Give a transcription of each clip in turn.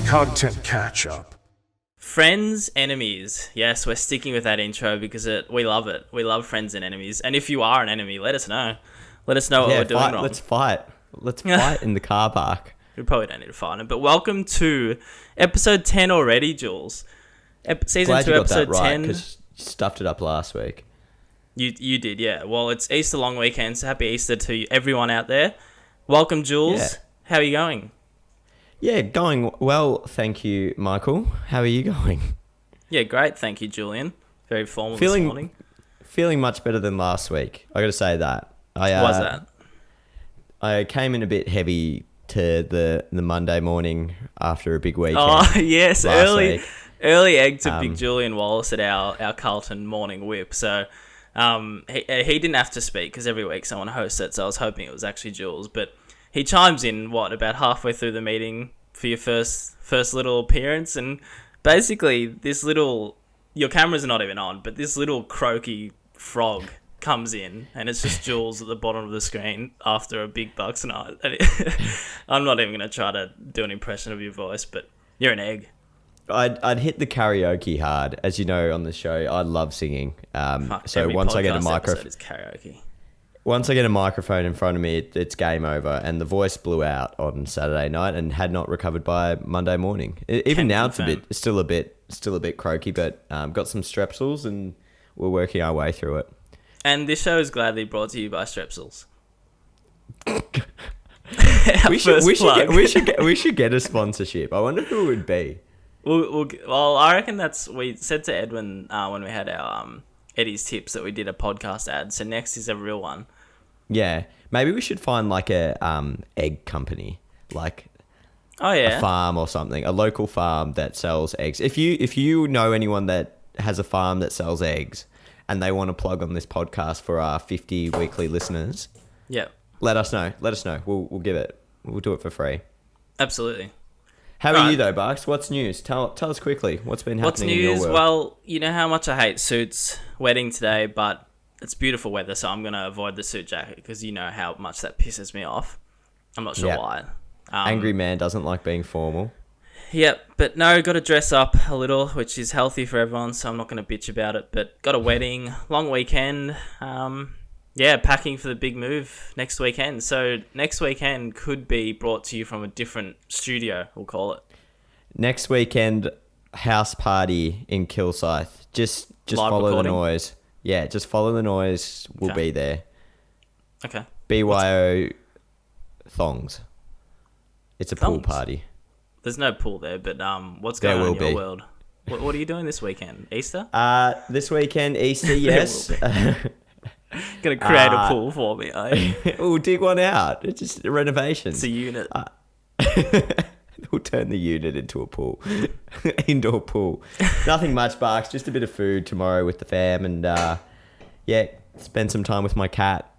Content Catchup. Friends, enemies. Yes, we're sticking with that intro because we love it. We love friends and enemies. And if you are an enemy, let us know. Let us know what we're doing wrong. Let's fight. Let's fight in the car park. We probably don't need to fight it. But welcome to episode 10 already, Jules. Season Glad 2, you got episode that right, 10. because you stuffed it up last week. You did, yeah. Well, it's Easter long weekend, so happy Easter to everyone out there. Welcome, Jules. Yeah. How are you going? Yeah, going well, thank you, Michael. How are you going? Yeah, great. Thank you, Julian. Very formal this morning. Feeling much better than last week. I got to say that. Was that? I came in a bit heavy to the Monday morning after a big weekend. Oh, yes. Early egg to Um, Big Julian Wallace at our Carlton morning whip. So he didn't have to speak because every week someone hosts it, so I was hoping it was actually Jules. But he chimes in, about halfway through the meeting for your first little appearance, and basically your cameras are not even on, but this little croaky frog comes in, and it's just Jules at the bottom of the screen after a big Bucks night. I'm not even going to try to do an impression of your voice, but you're an egg. I'd hit the karaoke hard, as you know on the show. I love singing. So once I get a microphone, it's karaoke. Once I get a microphone in front of me, it's game over. And the voice blew out on Saturday night and had not recovered by Monday morning. Even now, it's still a bit croaky, but got some Strepsils and we're working our way through it. And this show is gladly brought to you by Strepsils. we should get a sponsorship. I wonder who it would be. Well, I reckon we said to Edwin when we had our Eddie's Tips that we did a podcast ad. So next is a real one. Yeah, maybe we should find like a egg company, like a farm or something, a local farm that sells eggs. If you know anyone that has a farm that sells eggs and they want to plug on this podcast for our 50 weekly listeners, yeah, let us know. We'll give it. We'll do it for free. Absolutely. How are you though, Barks? What's news? Tell us quickly. What's been happening in your world? Well, you know how much I hate suits. Wedding today, but it's beautiful weather, so I'm going to avoid the suit jacket because you know how much that pisses me off. I'm not sure why. Angry man doesn't like being formal. Yep, but no, got to dress up a little, which is healthy for everyone, so I'm not going to bitch about it. But got a wedding, long weekend. Packing for the big move next weekend. So next weekend could be brought to you from a different studio, we'll call it. Next weekend, house party in Kilsyth. Just Live follow recording? the noise. Yeah, just follow the noise. We'll be there. Okay. BYO thongs. It's a pool Thongs? Party. There's no pool there, but what's going on in your world? What are you doing this weekend? Easter? This weekend, Easter, yes. Gonna create a pool for me, eh? We'll dig one out. It's just a renovation. It's a unit. We'll turn the unit into a pool. Indoor pool. Nothing much, Barks. Just a bit of food tomorrow with the fam and, spend some time with my cat.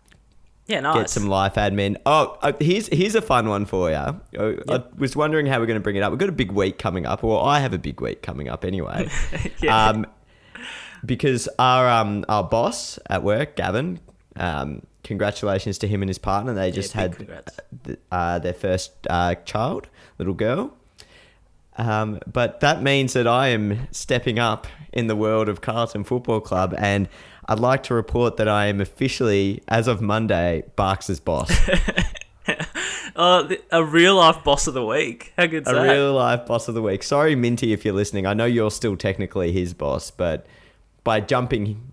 Yeah, nice. Get some life admin. Oh, here's a fun one for you. Yep. I was wondering how we're going to bring it up. We've got a big week coming up. Well, I have a big week coming up anyway. Yeah. Because our boss at work, Gavin, congratulations to him and his partner. They just had their first child, little girl. But that means that I am stepping up in the world of Carlton Football Club, and I'd like to report that I am officially, as of Monday, Barks' boss. A real life boss of the week. How good's that? A real life boss of the week. Sorry, Minty, if you're listening. I know you're still technically his boss, but by jumping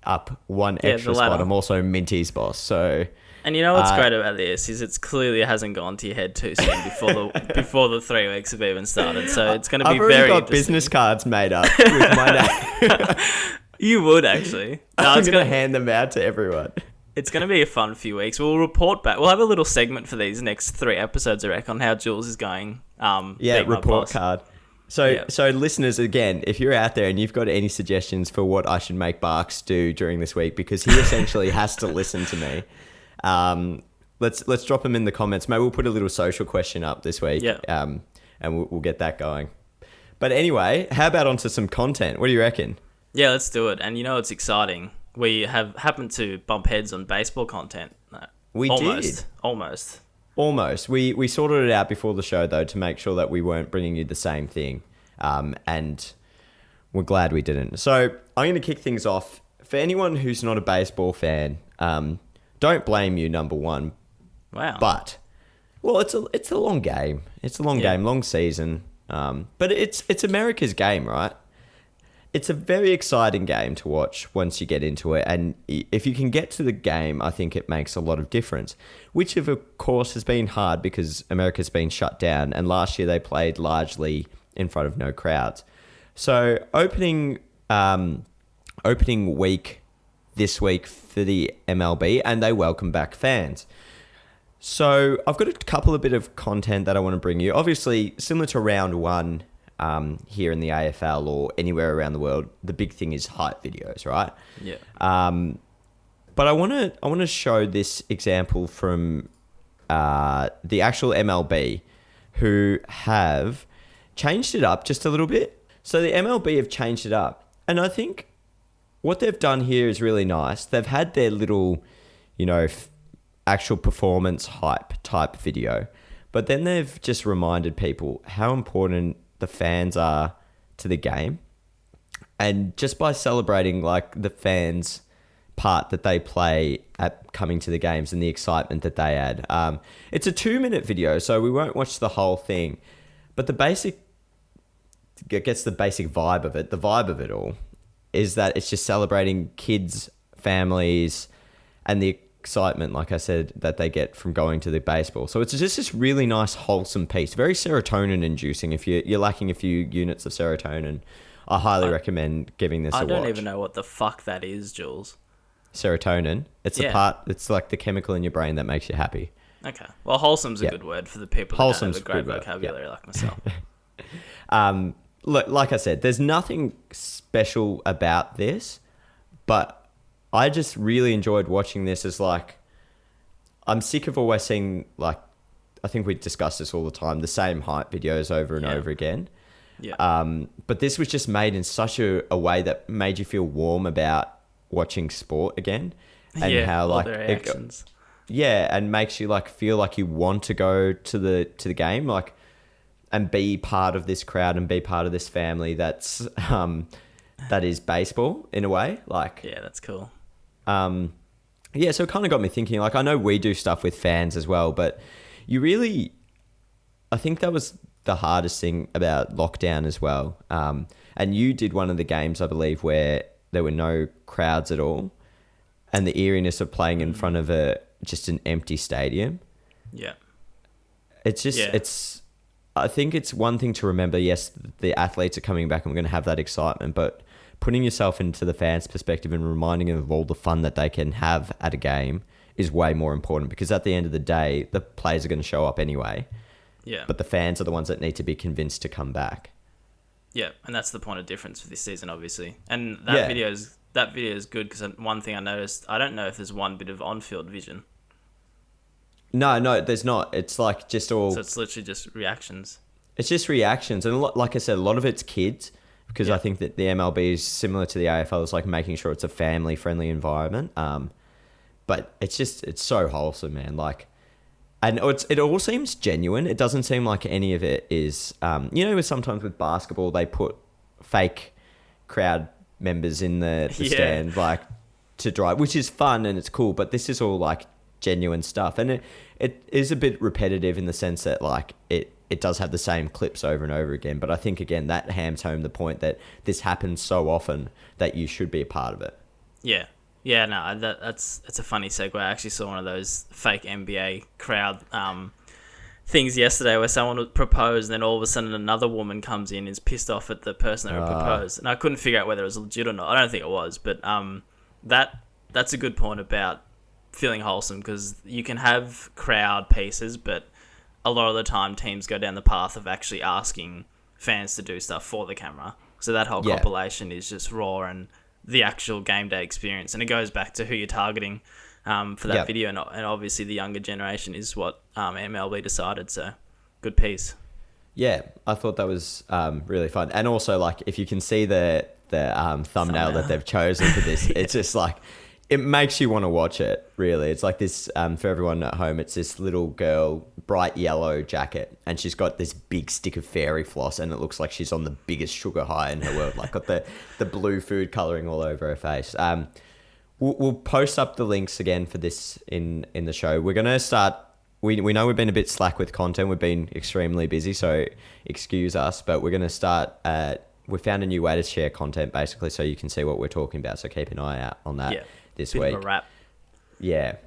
up one extra spot, I'm also Minty's boss. So, and you know what's great about this is it's clearly hasn't gone to your head too soon before the 3 weeks have even started. So it's going to be very interesting. I've already got business cards made up with my name. You would actually. No, I'm going to hand them out to everyone. It's going to be a fun few weeks. We'll report back. We'll have a little segment for these next 3 episodes, I reckon, on how Jules is going. Report card. So listeners, again, if you're out there and you've got any suggestions for what I should make Barks do during this week, because he essentially has to listen to me, let's drop them in the comments. Maybe we'll put a little social question up this week, and we'll get that going. But anyway, how about onto some content? What do you reckon? Yeah, let's do it. And you know, it's exciting. We have happened to bump heads on baseball content. We almost. Almost. We sorted it out before the show, though, to make sure that we weren't bringing you the same thing. And we're glad we didn't. So I'm going to kick things off. For anyone who's not a baseball fan, don't blame you, number one. Wow. But, well, it's a long game. It's a long game, long season. But it's America's game, right? It's a very exciting game to watch once you get into it. And if you can get to the game, I think it makes a lot of difference. Which, of course, has been hard because America's been shut down. And last year they played largely in front of no crowds. So opening week this week for the MLB, and they welcome back fans. So I've got a couple of bit of content that I want to bring you. Obviously, similar to round one here in the AFL or anywhere around the world, the big thing is hype videos, right? Yeah. But I want to show this example from the actual MLB, who have changed it up just a little bit. So the MLB have changed it up, and I think what they've done here is really nice. They've had their little, actual performance hype type video, but then they've just reminded people how important the fans are to the game, and just by celebrating like the fans' part that they play at coming to the games and the excitement that they add. It's a 2-minute video, so we won't watch the whole thing, but it gets the basic vibe of it. The vibe of it all is that it's just celebrating kids, families, and the excitement, like I said, that they get from going to the baseball. So it's just this really nice, wholesome piece, very serotonin inducing. If you're lacking a few units of serotonin, I highly recommend giving this a watch. I don't even know what the fuck that is, Jules. Serotonin. It's the part, it's like the chemical in your brain that makes you happy. Okay. Well, wholesome's a good word for the people that don't have a great vocabulary like myself. Look, like I said, there's nothing special about this, but I just really enjoyed watching this. As like, I'm sick of always seeing, like, I think we discuss this all the time, the same hype videos over and over again. Yeah. But this was just made in such a way that made you feel warm about watching sport again, and how like their reactions. And makes you like feel like you want to go to the game, like, and be part of this crowd and be part of this family that's that is baseball in a way. Like, yeah, that's cool. So it kind of got me thinking, like, I know we do stuff with fans as well, but I think that was the hardest thing about lockdown as well. And you did one of the games, I believe, where there were no crowds at all, and the eeriness of playing in front of just an empty stadium. Yeah. It's just, I think it's one thing to remember, yes, the athletes are coming back and we're going to have that excitement, but putting yourself into the fans' perspective and reminding them of all the fun that they can have at a game is way more important, because at the end of the day, the players are going to show up anyway. Yeah. But the fans are the ones that need to be convinced to come back. Yeah, and that's the point of difference for this season, obviously. And that video is good, because one thing I noticed, I don't know if there's one bit of on-field vision. No, there's not. It's like just all... So it's literally just reactions. It's just reactions. And like I said, a lot of it's kids, because I think that the MLB is similar to the AFL. It's like making sure it's a family-friendly environment. But it's so wholesome, man. Like, and it all seems genuine. It doesn't seem like any of it is... sometimes with basketball, they put fake crowd members in the stand, like, to drive, which is fun and it's cool. But this is all, like, genuine stuff. And it is a bit repetitive in the sense that, like, it does have the same clips over and over again. But I think, again, that hams home the point that this happens so often that you should be a part of it. Yeah. Yeah, no, that's a funny segue. I actually saw one of those fake NBA crowd things yesterday where someone would propose and then all of a sudden another woman comes in and is pissed off at the person that proposed. And I couldn't figure out whether it was legit or not. I don't think it was. But that's a good point about feeling wholesome, because you can have crowd pieces, but a lot of the time teams go down the path of actually asking fans to do stuff for the camera. So that whole compilation is just raw and the actual game day experience. And it goes back to who you're targeting for that video. And obviously the younger generation is what MLB decided. So good piece. Yeah, I thought that was really fun. And also, like, if you can see the thumbnail that they've chosen for this, it's just like, it makes you want to watch it, really. It's like this, for everyone at home, it's this little girl, bright yellow jacket, and she's got this big stick of fairy floss, and it looks like she's on the biggest sugar high in her world, like got the blue food colouring all over her face. We'll post up the links again for this in the show. We're going to start... We know we've been a bit slack with content. We've been extremely busy, so excuse us, but we're going to start... we found a new way to share content, basically, so you can see what we're talking about, so keep an eye out on that this bit week. Of a wrap. Yeah.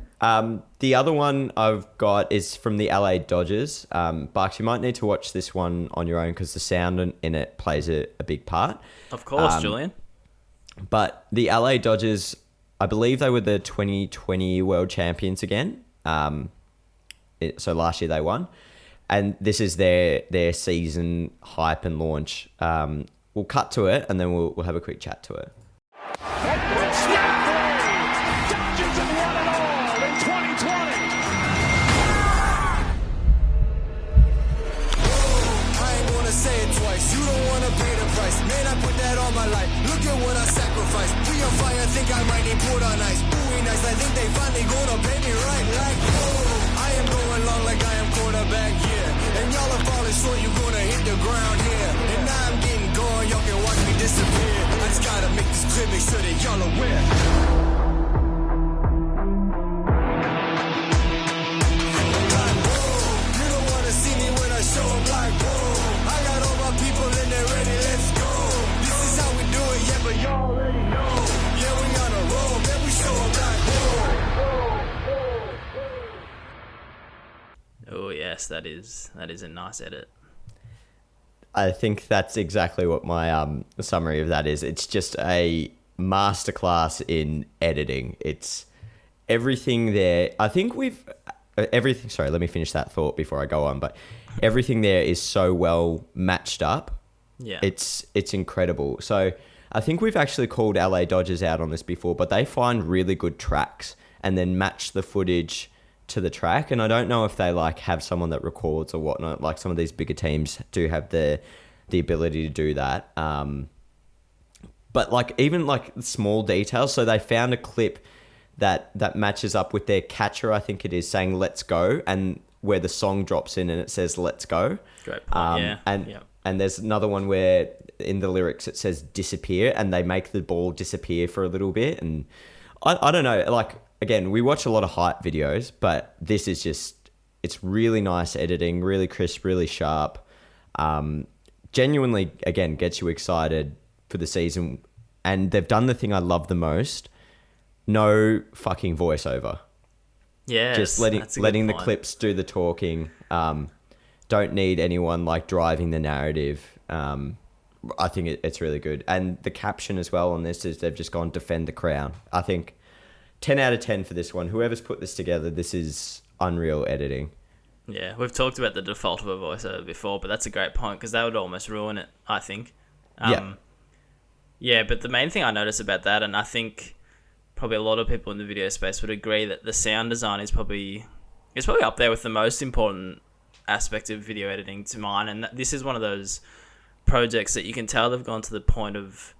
The other one I've got is from the LA Dodgers. Barks, you might need to watch this one on your own because the sound in it plays a big part. Of course, Julian. But the LA Dodgers, I believe they were the 2020 World Champions again. So last year they won. And this is their season hype and launch. We'll cut to it and then we'll have a quick chat to it. Man, I put that on my life. Look at what I sacrificed. We on fire, think I might need put on ice. Ooh, nice, I think they finally gonna pay me right. Like, oh, I am going long like I am quarterback, yeah. And y'all are falling short, you gonna hit the ground here. And now I'm getting going, y'all can watch me disappear. I just gotta make this clear, make sure that y'all aware. Like, whoa, you don't wanna see me when I show up like, whoa. I got all my people in there ready, let's go. Yeah, but y'all already know. Yeah, we on a roll, man, we show up like Oh yes, that is a nice edit. I think that's exactly what my summary of that is. It's just a masterclass in editing. It's everything there. I think everything. Sorry, let me finish that thought before I go on. But everything there is so well matched up. Yeah, it's incredible. So I think we've actually called LA Dodgers out on this before, but they find really good tracks and then match the footage to the track. And I don't know if they like have someone that records or whatnot. Like some of these bigger teams do have the ability to do that. But like even like small details. So they found a clip that matches up with their catcher, I think it is, saying "Let's go," and where the song drops in and it says "Let's go." Great point. And there's another one where in the lyrics it says disappear and they make the ball disappear for a little bit. And I don't know, like, again, we watch a lot of hype videos, but this is just, it's really nice editing, really crisp, really sharp. Genuinely, again, gets you excited for the season. And they've done the thing I love the most. No fucking voiceover. Yeah, just letting the clips do the talking. Don't need anyone like driving the narrative. I think it's really good. And the caption as well on this is they've just gone defend the crown. I think 10 out of 10 for this one. Whoever's put this together, this is unreal editing. Yeah, we've talked about the default of a voiceover before, but that's a great point because that would almost ruin it, I think. Yeah, but the main thing I noticed about that, and I think probably a lot of people in the video space would agree that the sound design is probably up there with the most important aspect of video editing to mine, and this is one of those projects that you can tell they've gone to the point of,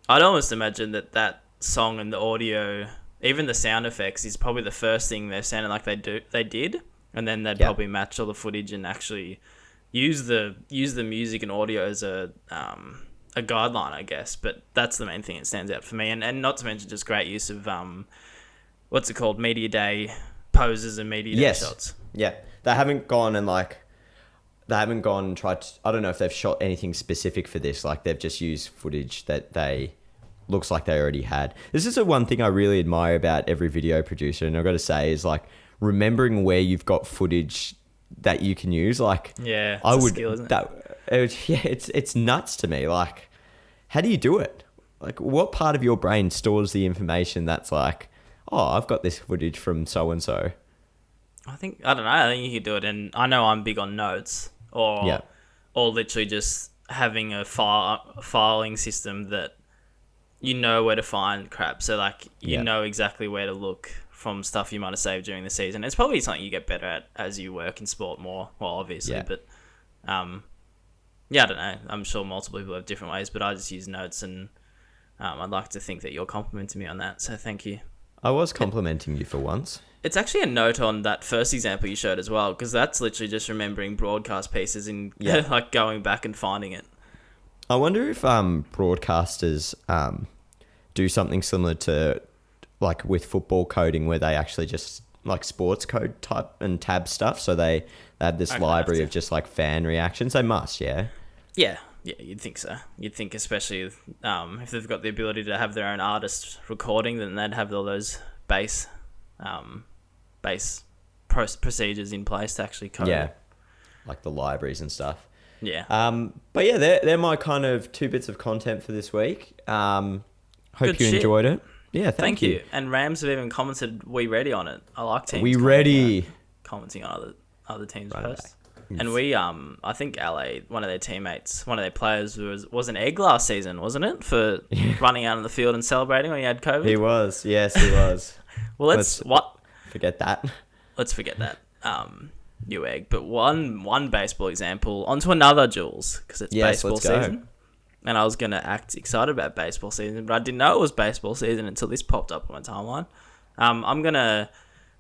I'd almost imagine that song and the audio, even the sound effects, is probably the first thing they've sounded like they did, and then they'd probably match all the footage and actually use the music and audio as a guideline, I guess. But that's the main thing that stands out for me, and not to mention just great use of what's it called, media day poses and media day shots. Yeah, they haven't gone and tried to, I don't know if they've shot anything specific for this. Like they've just used footage that looks like they already had. This is the one thing I really admire about every video producer, and I've got to say, is like remembering where you've got footage that you can use. Like, yeah, it's a skill, isn't it? It's nuts to me. Like, how do you do it? Like, what part of your brain stores the information that's like, oh, I've got this footage from so and so? I don't know. I think you could do it, and I know I'm big on notes, or literally just having a filing system that you know where to find crap. So like you know exactly where to look from stuff you might have saved during the season. It's probably something you get better at as you work in sport more. Well, obviously, but I don't know. I'm sure multiple people have different ways, but I just use notes, and I'd like to think that you're complimenting me on that. So thank you. I was complimenting you for once. It's actually a note on that first example you showed as well, because that's literally just remembering broadcast pieces and like going back and finding it. I wonder if broadcasters do something similar to like with football coding, where they actually just like sports code type and tab stuff. So they have this library of just like fan reactions. They must, yeah. Yeah, you'd think so. You'd think, especially if they've got the ability to have their own artist recording, then they'd have all those base procedures in place to actually code. Yeah, like the libraries and stuff. Yeah. But yeah, they're my kind of 2 bits of content for this week. Hope you enjoyed it. Yeah, thank you. And Rams have even commented, "We ready" on it. I like teams. We ready. Commenting on other teams' posts. And we, I think LA, one of their teammates, one of their players was an egg last season, wasn't it? For running out on the field and celebrating when he had COVID. He was. Yes, he was. Well, let's forget that. Let's forget that. You egg. But one baseball example onto another, Jules, because it's baseball season. And I was going to act excited about baseball season, but I didn't know it was baseball season until this popped up on my timeline.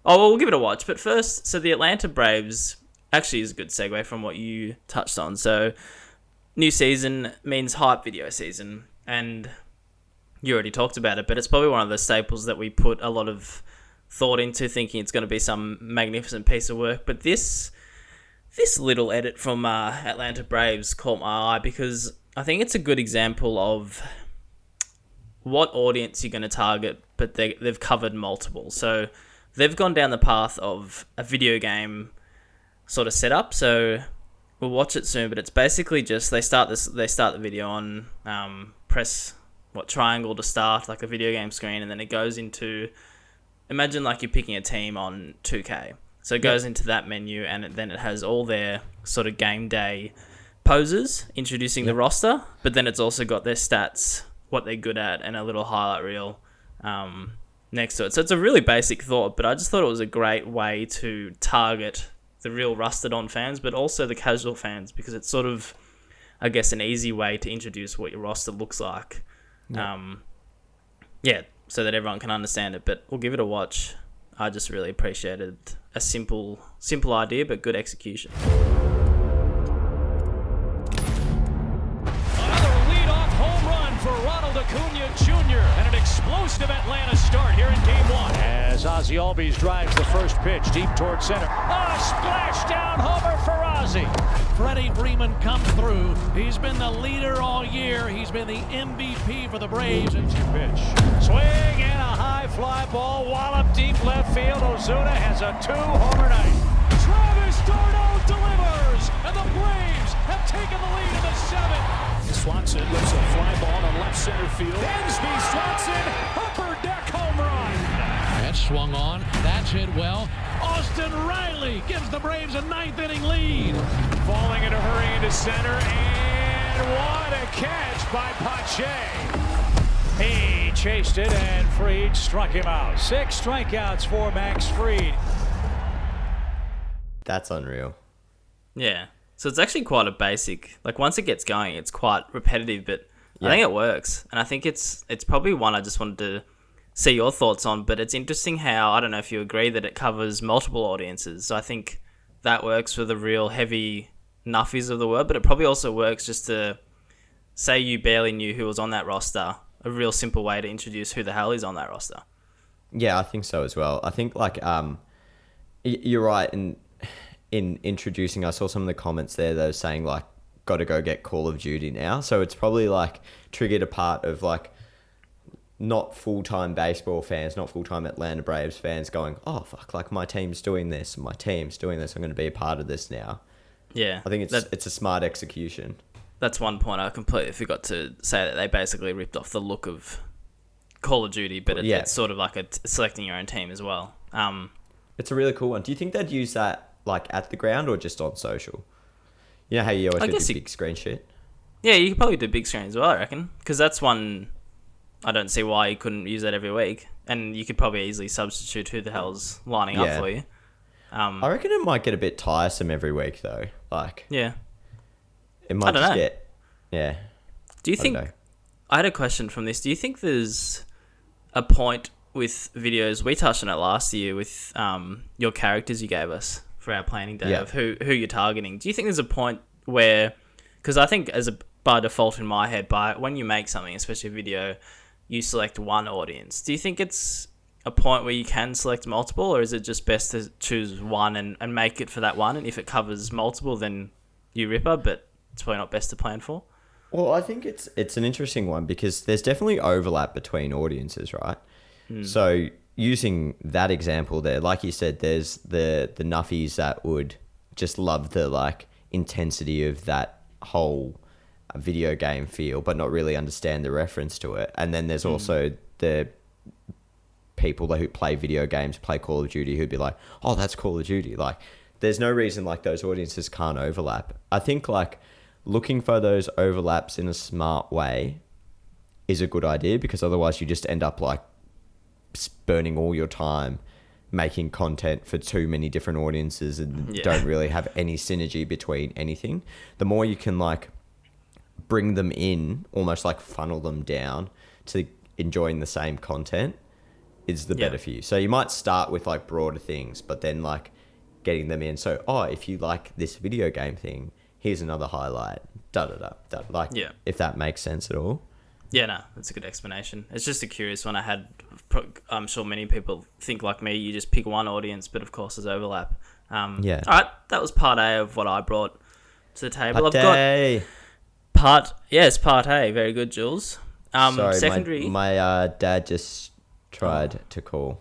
We'll give it a watch. But first, so the Atlanta Braves actually is a good segue from what you touched on. So new season means hype video season. And you already talked about it, but it's probably one of the staples that we put a lot of thought into, thinking it's going to be some magnificent piece of work. But this little edit from Atlanta Braves caught my eye, because I think it's a good example of what audience you're going to target, but they've covered multiple. So they've gone down the path of a video game sort of setup. So we'll watch it soon, but it's basically just they start the video on press triangle to start, like a video game screen, and then it goes into, imagine like you're picking a team on 2K. So it goes into that menu, and then it has all their sort of game day poses introducing the roster, but then it's also got their stats, what they're good at, and a little highlight reel next to it. So it's a really basic thought, but I just thought it was a great way to target the real rusted on fans, but also the casual fans, because it's sort of, I guess, an easy way to introduce what your roster looks like. So that everyone can understand it. But we'll give it a watch. I just really appreciated a simple idea, but good execution. Acuna Jr. and an explosive Atlanta start here in Game 1. As Ozzie Albies drives the first pitch deep towards center. A splash down homer for Ozzie. Freddie Freeman comes through. He's been the leader all year. He's been the MVP for the Braves. And pitch. Swing and a high fly ball. Wallop deep left field. Ozuna has a 2-homer night. Travis d'Arnaud delivers. And the Braves have taken the lead in the 7th. Swanson lifts a fly ball to left center field. Dansby Swanson, upper deck home run. That's swung on. That's hit well. Austin Riley gives the Braves a 9th inning lead. Falling in a hurry into center, and what a catch by Pache. He chased it, and Fried struck him out. 6 strikeouts for Max Fried. That's unreal. Yeah. So it's actually quite a basic, like once it gets going, it's quite repetitive, but I think it works. And I think it's probably one I just wanted to see your thoughts on, but it's interesting how, I don't know if you agree, that it covers multiple audiences. So I think that works for the real heavy nuffies of the world, but it probably also works just to say you barely knew who was on that roster, a real simple way to introduce who the hell is on that roster. Yeah, I think so as well. I think like you're right in introducing, I saw some of the comments there that were saying like, got to go get Call of Duty now. So it's probably like triggered a part of like not full-time baseball fans, not full-time Atlanta Braves fans going, oh fuck, like my team's doing this, I'm going to be a part of this now. Yeah. I think it's a smart execution. That's one point I completely forgot to say, that they basically ripped off the look of Call of Duty, but it's sort of like selecting your own team as well. It's a really cool one. Do you think they'd use that like at the ground or just on social? You know how you always get the big screen shit? Yeah, you could probably do big screen as well, I reckon. Because that's one, I don't see why you couldn't use that every week. And you could probably easily substitute who the hell's lining up for you. I reckon it might get a bit tiresome every week though. Like, yeah. It might just get, Do you think, I had a question from this. Do you think there's a point with videos. We touched on it last year with your characters you gave us for our planning day of who you're targeting. Do you think there's a point where, because I think by default in my head, when you make something, especially a video, you select one audience. Do you think it's a point where you can select multiple, or is it just best to choose one and make it for that one? And if it covers multiple, then you ripper, but it's probably not best to plan for. Well, I think it's an interesting one because there's definitely overlap between audiences, right? So using that example there, like you said, there's the nuffies that would just love the like intensity of that whole video game feel, but not really understand the reference to it. And then there's also the people who play video games, play Call of Duty, who'd be like, oh, that's Call of Duty. Like, there's no reason like those audiences can't overlap. I think like looking for those overlaps in a smart way is a good idea, because otherwise you just end up like burning all your time making content for too many different audiences and don't really have any synergy between anything. The more you can like bring them in, almost like funnel them down to enjoying the same content, is the better for you. So you might start with like broader things, but then like getting them in. So, if you like this video game thing, here's another highlight, like, if that makes sense at all. Yeah, no, that's a good explanation. It's just a curious one I had. I'm sure many people think like me, you just pick one audience, but of course there's overlap. All right, that was part A of what I brought to the table. It's part A. Very good, Jules. Sorry, secondary. My dad just tried to call.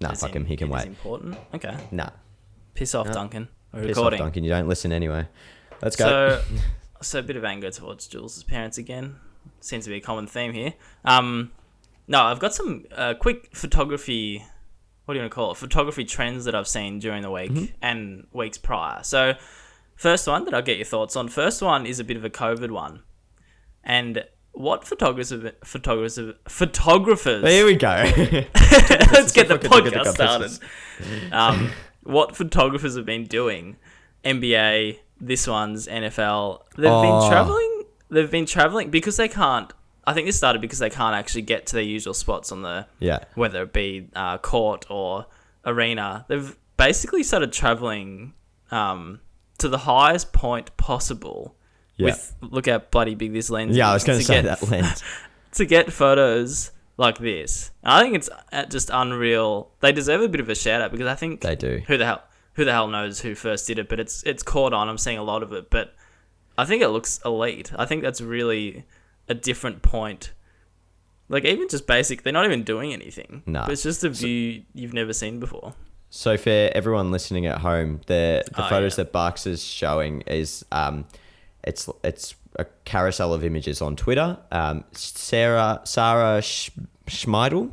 Nah, fuck him. He can wait. Important. Okay. Nah. Piss off, Duncan. We're Piss recording. off, Duncan. You don't listen anyway. Let's go. So a bit of anger towards Jules' parents again. Seems to be a common theme here. No, I've got some quick photography. What do you want to call it? Photography trends that I've seen during the week and weeks prior. So, first one that I'll get your thoughts on. First one is a bit of a COVID one, and what photographers? Here we go. Let's get the podcast started. What photographers have been doing? NBA, this one's NFL. They've been traveling because they can't. I think this started because they can't actually get to their usual spots on the whether it be court or arena. They've basically started traveling to the highest point possible. With look how bloody big this lens is. Yeah, I was going to say that lens. To get photos like this. And I think it's just unreal. They deserve a bit of a shout out because I think they do. Who the hell knows who first did it, but it's caught on. I'm seeing a lot of it, but I think it looks elite. I think that's really a different point. Like even just basic, they're not even doing anything. No. It's just a view you've never seen before. So for everyone listening at home, the photos that Barks is showing is it's a carousel of images on Twitter. Sarah Schmeidel.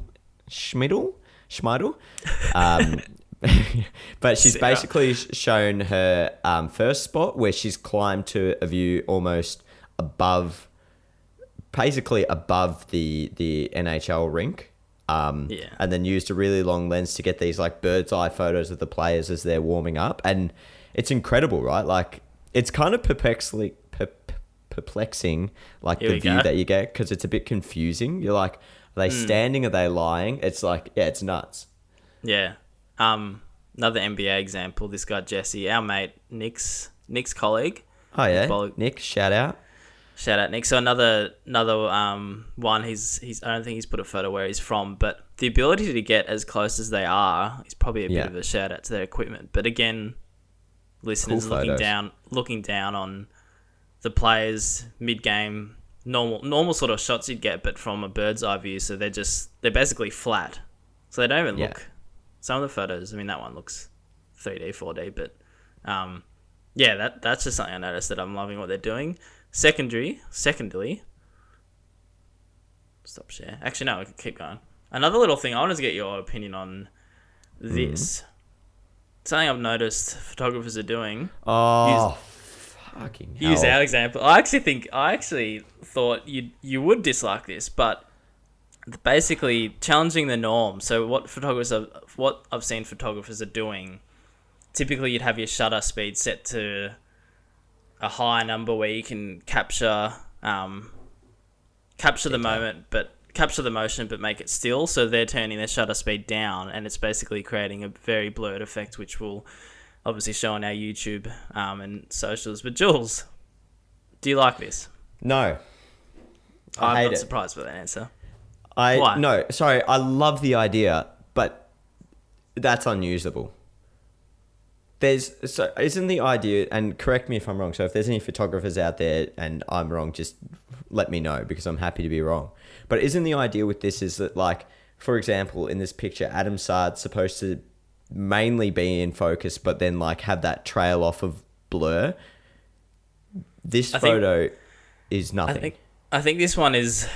But she's basically shown her first spot where she's climbed to a view almost above the NHL rink. And then used a really long lens to get these like bird's eye photos of the players as they're warming up. And it's incredible, right? Like it's kind of perplexing like the view that you get, because it's a bit confusing. You're like, are they standing? Are they lying? It's like, it's nuts. Yeah. Another NBA example, this guy Jesse, our mate Nick's colleague. Oh yeah, Nick, shout out Nick. So another one, he's I don't think he's put a photo where he's from, but the ability to get as close as they are is probably a bit of a shout out to their equipment. But again, listeners cool looking down on the players mid-game, normal sort of shots you'd get, but from a bird's eye view. So they're basically flat, so they don't even look. Some of the photos, I mean, that one looks 3D, 4D, but that's just something I noticed that I'm loving what they're doing. Secondly, stop share. Actually, no, I can keep going. Another little thing, I wanted to get your opinion on this. Something I've noticed photographers are doing. Fucking hell. Use our example. I actually thought you would dislike this, but basically challenging the norm. So what I've seen photographers are doing, typically you'd have your shutter speed set to a high number where you can capture the moment, but capture the motion but make it still, so they're turning their shutter speed down, and it's basically creating a very blurred effect, which will obviously show on our YouTube and socials. But Jules, do you like this? No. I'm hate not it. surprised by that answer. Why? No, sorry, I love the idea, but that's unusable. Isn't the idea, and correct me if I'm wrong, so if there's any photographers out there and I'm wrong, just let me know, because I'm happy to be wrong. But isn't the idea with this is that, like, for example, in this picture, Adam Sard's supposed to mainly be in focus, but then, like, have that trail off of blur? This photo is nothing. I think this one is...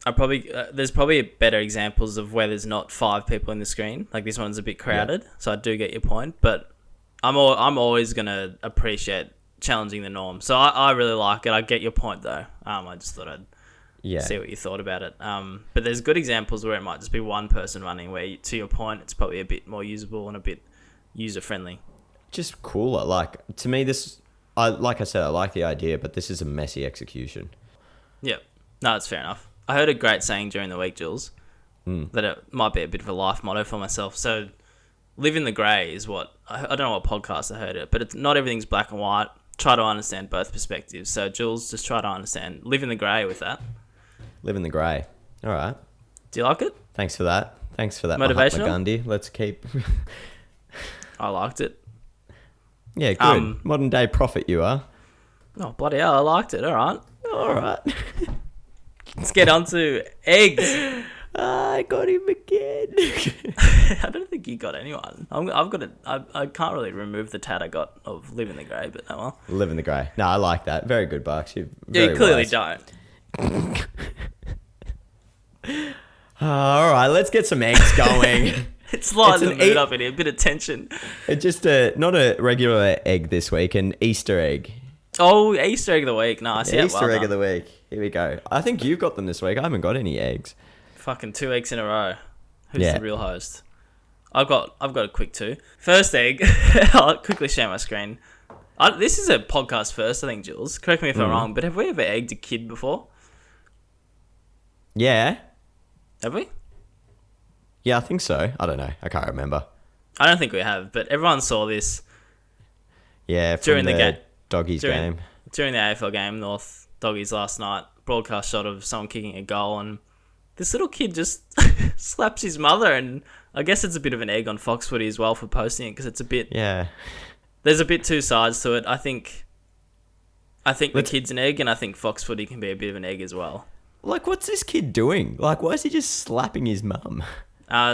there's probably better examples of where there's not 5 people in the screen. Like, this one's a bit crowded, so I do get your point, but... I'm always going to appreciate challenging the norm. So I really like it. I get your point, though. I just thought I'd see what you thought about it. But there's good examples where it might just be one person running, where, to your point, it's probably a bit more usable and a bit user-friendly. Just cooler. Like, to me, like I said, I like the idea, but this is a messy execution. Yep. No, it's fair enough. I heard a great saying during the week, Jules, that it might be a bit of a life motto for myself. So... live in the grey is what... I don't know what podcast I heard it, but it's not everything's black and white. Try to understand both perspectives. So, Jules, just try to understand. Live in the grey with that. Live in the grey. All right. Do you like it? Thanks for that. Motivational? Mahatma Gandhi. Let's keep... I liked it. Yeah, good. Modern day prophet you are. Oh, bloody hell, I liked it. All right. All right. Let's get on to eggs. I got him again. I don't think you got anyone. I've got it. I can't really remove the tat I got of live in the grey, but oh well. Live in the grey. No, I like that. Very good, Bucks. You clearly don't. All right, let's get some eggs going. It's lighting the mood up in here. A bit of tension. It's just not a regular egg this week, an Easter egg. Oh, Easter egg of the week. Nice. Yeah, Easter egg of the week. Here we go. I think you got them this week. I haven't got any eggs. Fucking 2 eggs in a row. Who's the real host? I've got a quick 2. First egg. I'll quickly share my screen. This is a podcast first, I think, Jules. Correct me if I'm wrong, but have we ever egged a kid before? Yeah. Have we? Yeah, I think so. I don't know. I can't remember. I don't think we have, but everyone saw this. Yeah, during the Doggies game. During the AFL game, North Doggies last night, broadcast shot of someone kicking a goal, and this little kid just slaps his mother, and I guess it's a bit of an egg on Fox Footy as well for posting it, because it's a bit... Yeah. There's a bit two sides to it. I think the kid's an egg, and I think Fox Footy can be a bit of an egg as well. Like, what's this kid doing? Like, why is he just slapping his mum?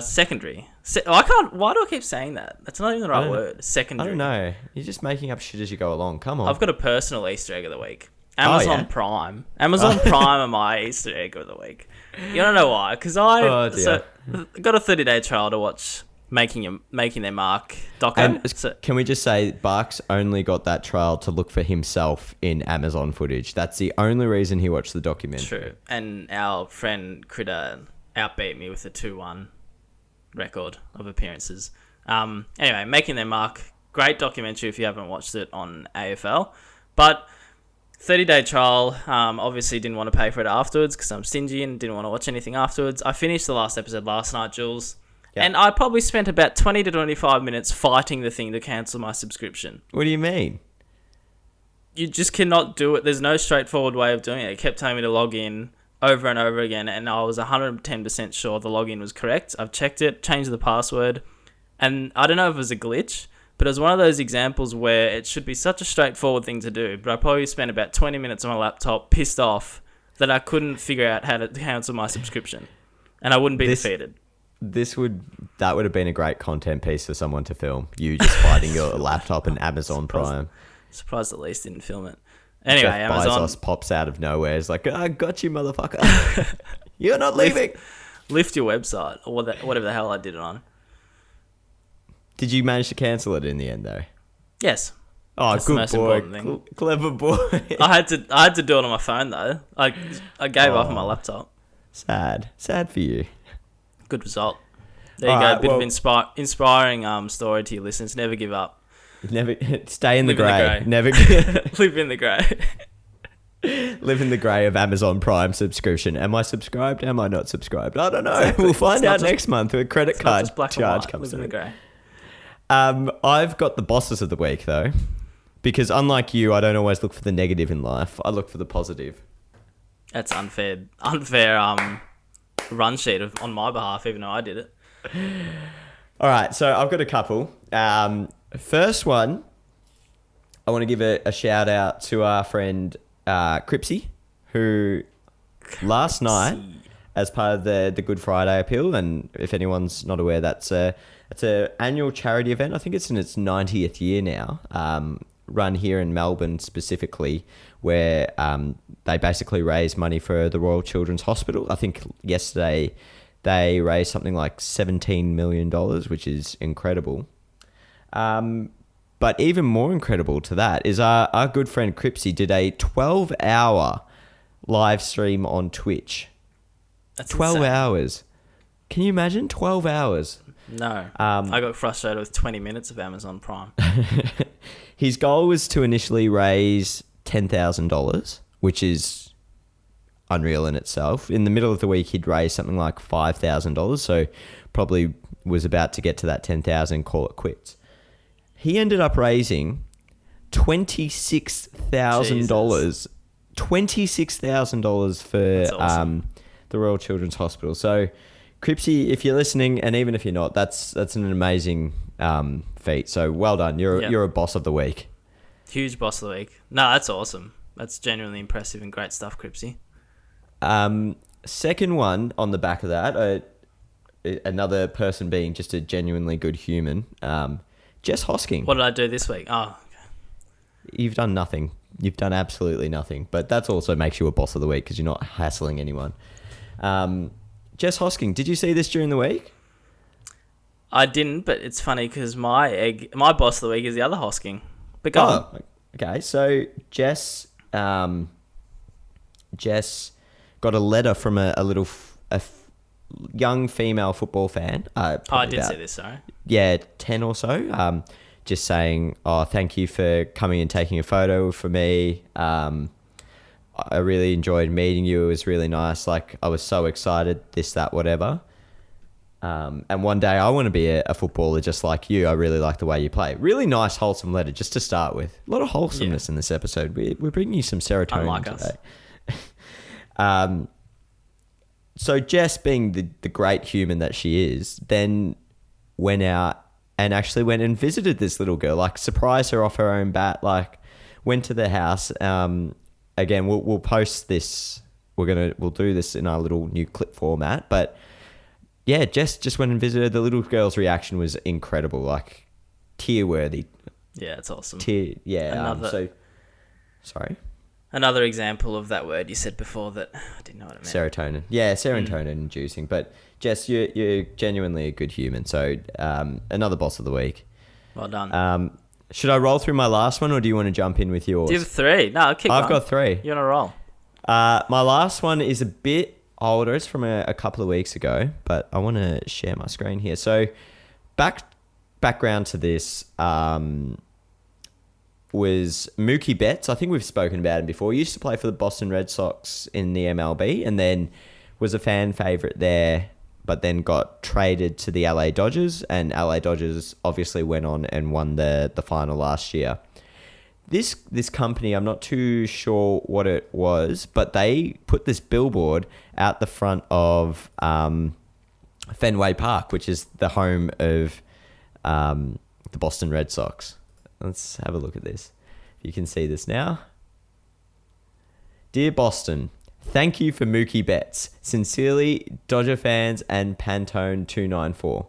Secondary. Why do I keep saying that? That's not even the right word. Secondary. I don't know. You're just making up shit as you go along. Come on. I've got a personal Easter egg of the week. Amazon Prime. Amazon Prime are my Easter egg of the week. You don't know why? Because I got a 30-day trial to watch Making Their Mark doco. Can we just say Barks only got that trial to look for himself in Amazon footage? That's the only reason he watched the documentary. True. And our friend Critter outbeat me with a 2-1 record of appearances. Anyway, Making Their Mark. Great documentary if you haven't watched it on AFL. But... 30-day trial, obviously didn't want to pay for it afterwards because I'm stingy and didn't want to watch anything afterwards. I finished the last episode last night, Jules, and I probably spent about 20 to 25 minutes fighting the thing to cancel my subscription. What do you mean? You just cannot do it. There's no straightforward way of doing it. It kept telling me to log in over and over again, and I was 110% sure the login was correct. I've checked it, changed the password, and I don't know if it was a glitch, but it was one of those examples where it should be such a straightforward thing to do, but I probably spent about 20 minutes on my laptop pissed off that I couldn't figure out how to cancel my subscription. And I wouldn't be defeated. That would have been a great content piece for someone to film. You just fighting your laptop and Amazon Prime. Surprised at least didn't film it. Anyway, Jeff Amazon Bezos pops out of nowhere. It's like, I got you, motherfucker. You're not leaving. Lift your website or whatever the hell I did it on. Did you manage to cancel it in the end, though? Yes. Oh, that's good boy. Clever boy. I had to do it on my phone, though. I gave up on my laptop. Sad for you. Good result. There you go. A bit of inspiring story to your listeners. Never give up. Never stay in the grey. Never live in the grey. Live in the grey of Amazon Prime subscription. Am I subscribed? Am I not subscribed? I don't know. Exactly. We'll find out next month. A credit card charge comes Live in the grey. I've got the bosses of the week, though. Because unlike you, I don't always look for the negative in life. I look for the positive. That's unfair run sheet on my behalf, even though I did it. All right, so I've got a couple. First one, I want to give a shout out to our friend Cripsy, who last night, as part of the Good Friday appeal, and if anyone's not aware, it's an annual charity event. I think it's in its 90th year now, run here in Melbourne specifically, where they basically raise money for the Royal Children's Hospital. I think yesterday they raised something like $17 million, which is incredible. But even more incredible to that is our good friend Cripsy did a 12-hour live stream on Twitch. That's 12 insane. hours. Can you imagine? 12 hours. No. I got frustrated with 20 minutes of Amazon Prime. His goal was to initially raise $10,000, which is unreal in itself. In the middle of the week, he'd raised something like $5,000, so probably was about to get to that $10,000, call it quits. He ended up raising $26,000. $26,000 for That's awesome. The Royal Children's Hospital. So, Cripsy, if you're listening, and even if you're not, that's an amazing feat. So well done. You're a boss of the week. Huge boss of the week. No, that's awesome. That's genuinely impressive and great stuff, Cripsy. Second one on the back of that, another person being just a genuinely good human, Jess Hosking. What did I do this week? Oh, okay. You've done nothing. You've done absolutely nothing. But that also makes you a boss of the week because you're not hassling anyone. Jess Hosking, did you see this during the week? I didn't, but it's funny because my boss of the week is the other Hosking. But go on. Okay. So Jess got a letter from a young female football fan. I did see this, sorry. Yeah, 10 or so. Just saying, thank you for coming and taking a photo for me. I really enjoyed meeting you. It was really nice. Like, I was so excited, this, that, whatever. And one day I want to be a footballer just like you. I really like the way you play. Really nice, wholesome letter just to start with. A lot of wholesomeness in this episode. We're bringing you some serotonin Unlike today. us. So Jess, being the great human that she is, then went out and actually went and visited this little girl, like surprised her off her own bat, like went to the house. Again, we'll post this. We'll do this in our little new clip format, but yeah, Jess just went and visited. The little girl's reaction was incredible, like tear worthy. Yeah, it's awesome. Sorry. Another example of that word you said before that I didn't know what it meant. Serotonin. Yeah, serotonin inducing. But Jess, you're genuinely a good human. So another boss of the week. Well done. Should I roll through my last one or do you want to jump in with yours? Do you have three? No, I've got three. You're on a roll. My last one is a bit older. It's from a couple of weeks ago, but I want to share my screen here. So background to this was Mookie Betts. I think we've spoken about him before. He used to play for the Boston Red Sox in the MLB and then was a fan favorite there, but then got traded to the LA Dodgers, and LA Dodgers obviously went on and won the final last year. This company, I'm not too sure what it was, but they put this billboard out the front of Fenway Park, which is the home of the Boston Red Sox. Let's have a look at this. You can see this now. Dear Boston, thank you for Mookie Betts. Sincerely, Dodger fans and Pantone 294.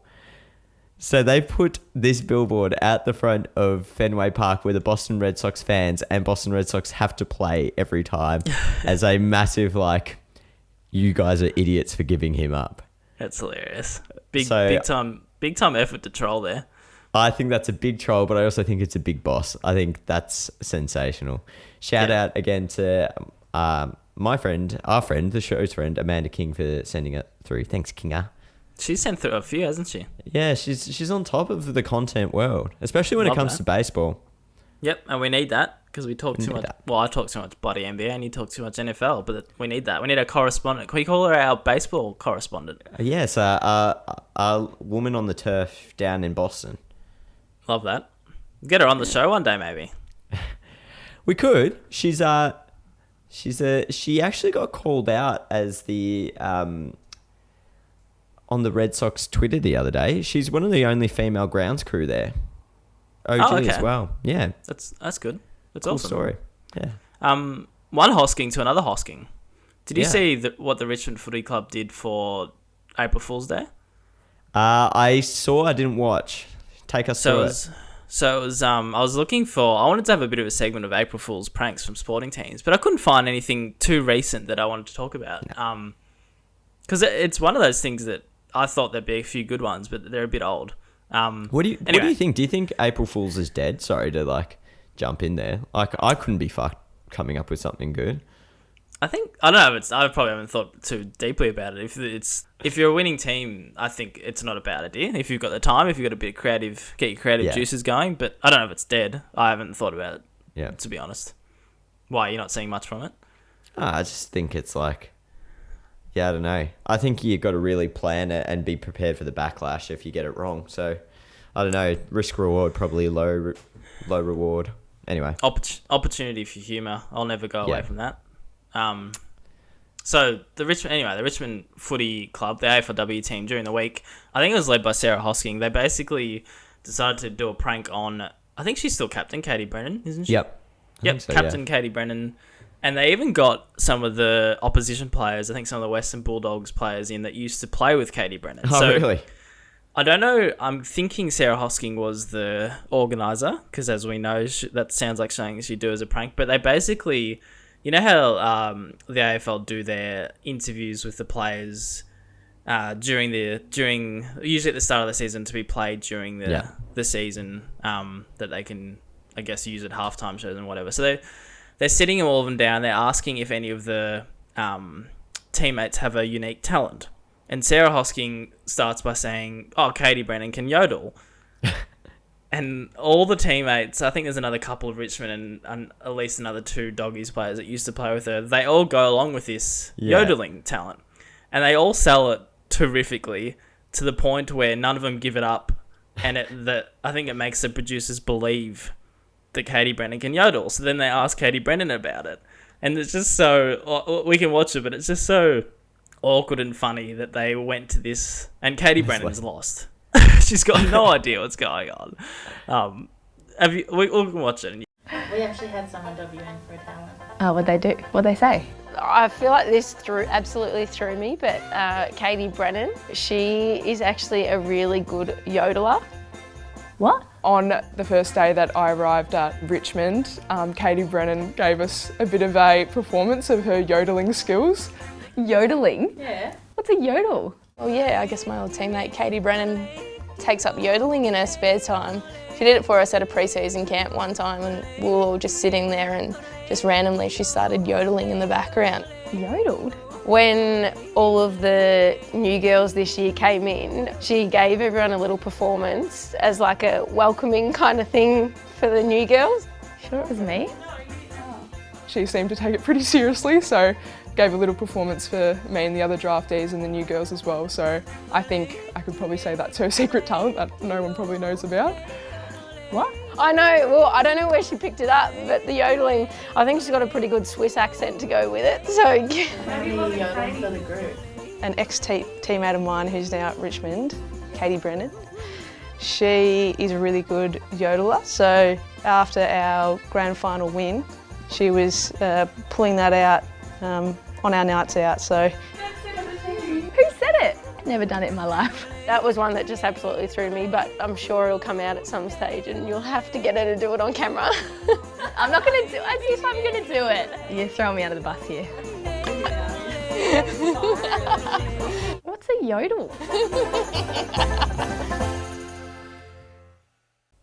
So they put this billboard at the front of Fenway Park where the Boston Red Sox fans and Boston Red Sox have to play every time as a massive, like, you guys are idiots for giving him up. That's hilarious. Big time effort to troll there. I think that's a big troll, but I also think it's a big boss. I think that's sensational. Shout out again to our friend, the show's friend, Amanda King, for sending it through. Thanks, Kinga. She's sent through a few, hasn't she? Yeah, she's on top of the content world, especially when it comes to baseball. Yep, and we need that. because we talk too Need much. that. Well, I talk too much bloody NBA, and you talk too much NFL. But we need that. We need a correspondent. Can we call her our baseball correspondent? Yes, a woman on the turf down in Boston. Love that. Get her on the show one day, maybe. We could. She actually got called out as the on the Red Sox Twitter the other day. She's one of the only female grounds crew there. OG as well. Yeah. That's good. That's Cool awesome. story. Yeah. One Hosking to another Hosking. Did you Yeah. see what the Richmond Footy Club did for April Fool's Day? I saw. I didn't watch. Take us through it. So it was. I wanted to have a bit of a segment of April Fool's pranks from sporting teams, but I couldn't find anything too recent that I wanted to talk about. Because it's one of those things that I thought there'd be a few good ones, but they're a bit old. What do you think? Do you think April Fool's is dead? Sorry to jump in there. I couldn't be fucked coming up with something good. I don't know. I probably haven't thought too deeply about it. If you're a winning team, I think it's not a bad idea. If you've got the time, if you've got a bit of get your creative juices going. But I don't know if it's dead. I haven't thought about it. Yeah. To be honest, why you're not seeing much from it? I just think it's I don't know. I think you got to really plan it and be prepared for the backlash if you get it wrong. So, I don't know. Risk reward, probably low reward. Anyway. Opportunity for humour. I'll never go away from that. So the Richmond Footy Club, the AFLW team, during the week, I think it was led by Sarah Hosking. They basically decided to do a prank on. I think she's still captain, Katie Brennan, isn't she? Yep. Captain Katie Brennan. And they even got some of the opposition players, I think some of the Western Bulldogs players in that used to play with Katie Brennan. Oh, really? I don't know. I'm thinking Sarah Hosking was the organiser, because as we know, that sounds like something she'd do as a prank. But they basically, you know how the AFL do their interviews with the players during usually at the start of the season to be played during the season that they can, I guess, use at halftime shows and whatever. So they're sitting all of them down. They're asking if any of the teammates have a unique talent. And Sarah Hosking starts by saying, "Oh, Katie Brennan can yodel." And all the teammates, I think there's another couple of Richmond and at least another 2 Doggies players that used to play with her, they all go along with this yodeling talent. And they all sell it terrifically to the point where none of them give it up. And I think it makes the producers believe that Katie Brennan can yodel. So then they ask Katie Brennan about it. And it's just so... We can watch it, but it's just so awkward and funny that they went to this. And Katie Brennan's lost. She's got no idea what's going on. We can watch it. We actually had someone W in for a talent. Oh, what'd they do? What'd they say? I feel like this absolutely threw me, but Katie Brennan, she is actually a really good yodeler. What? On the first day that I arrived at Richmond, Katie Brennan gave us a bit of a performance of her yodeling skills. Yodeling? Yeah. What's a yodel? Well, yeah, I guess my old teammate Katie Brennan takes up yodeling in her spare time. She did it for us at a pre-season camp one time and we were all just sitting there and just randomly she started yodeling in the background. Yodeled? When all of the new girls this year came in, she gave everyone a little performance as like a welcoming kind of thing for the new girls. Sure it was me? She seemed to take it pretty seriously, so gave a little performance for me and the other draftees and the new girls as well. So I think I could probably say that's her secret talent that no one probably knows about. What? I know, well, I don't know where she picked it up, but the yodeling, I think she's got a pretty good Swiss accent to go with it, so... Maybe yodeling for the group. An ex-teammate of mine who's now at Richmond, Katie Brennan, she is a really good yodeler, so after our grand final win, she was pulling that out on our nights out, so... Who said it? I've never done it in my life. That was one that just absolutely threw me, but I'm sure it'll come out at some stage and you'll have to get her to do it on camera. I'm not going to do it as if I'm going to do it. You're throwing me under the bus here. What's a yodel?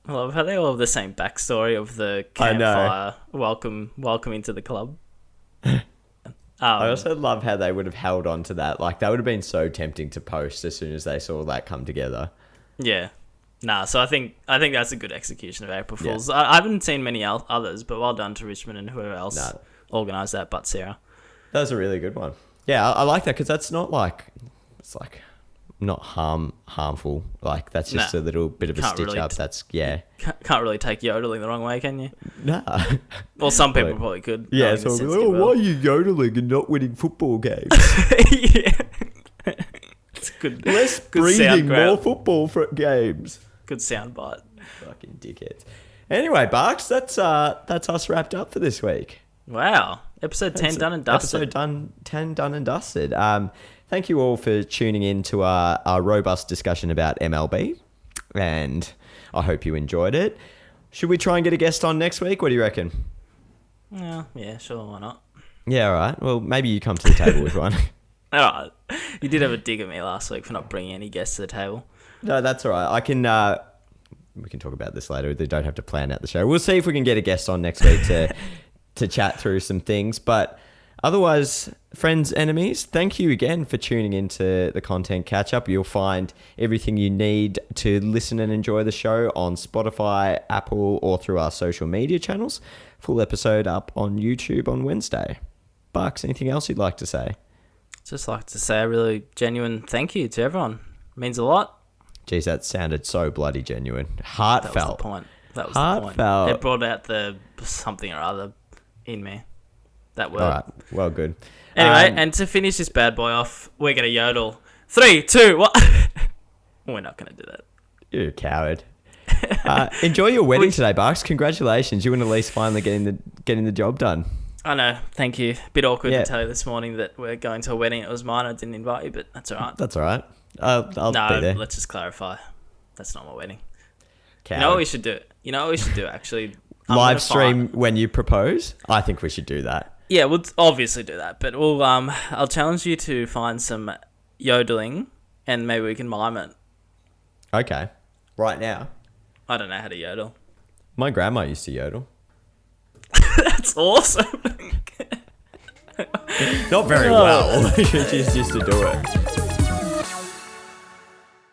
I love how they all have the same backstory of the campfire welcome into the club. I also love how they would have held on to that. Like, that would have been so tempting to post as soon as they saw that come together. Yeah. Nah, so I think that's a good execution of April Fools. I haven't seen many others, but well done to Richmond and whoever else organised that, but Sarah. That was a really good one. Yeah, I like that because that's not like, it's like not harmful. Like that's just a little bit of a stitch up. That's Can't really take yodeling the wrong way, can you? Nah. Well, some people probably could. Yeah, so why are you yodeling and not winning football games? Yeah. It's good. Less breathing, more football games. Good soundbite. Fucking dickheads. Anyway, Barks, that's us wrapped up for this week. Wow. Episode 10 done and dusted. 10 done and dusted. Thank you all for tuning in to our robust discussion about MLB. And I hope you enjoyed it. Should we try and get a guest on next week? What do you reckon? Yeah, sure, why not? Yeah, all right. Well, maybe you come to the table with one. All right. You did have a dig at me last week for not bringing any guests to the table. No, that's all right. I can. We can talk about this later. They don't have to plan out the show. We'll see if we can get a guest on next week to chat through some things. But otherwise, friends, enemies, thank you again for tuning into the Content Catch-Up. You'll find everything you need to listen and enjoy the show on Spotify, Apple, or through our social media channels. Full episode up on YouTube on Wednesday. Bucks, anything else you'd like to say? Just like to say a really genuine thank you to everyone. It means a lot. Jeez, that sounded so bloody genuine. Heartfelt. That was the point. Heartfelt. It brought out the something or other in me. That word. All right. Well, good. Anyway, and to finish this bad boy off, we're going to yodel. 3, 2, 1. We're not going to do that. You're a coward. Enjoy your wedding today, Barks. Congratulations. You and Elise finally getting the job done. I know. Thank you. Bit awkward to tell you this morning that we're going to a wedding. It was mine. I didn't invite you, but that's all right. That's all right. I'll be there. Let's just clarify. That's not my wedding. Coward. You know what we should do? Actually? Live stream when you propose? I think we should do that. Yeah, we'll obviously do that. But I'll challenge you to find some yodeling and maybe we can mime it. Okay. Right now? I don't know how to yodel. My grandma used to yodel. That's awesome. Not very well. She just used to do it.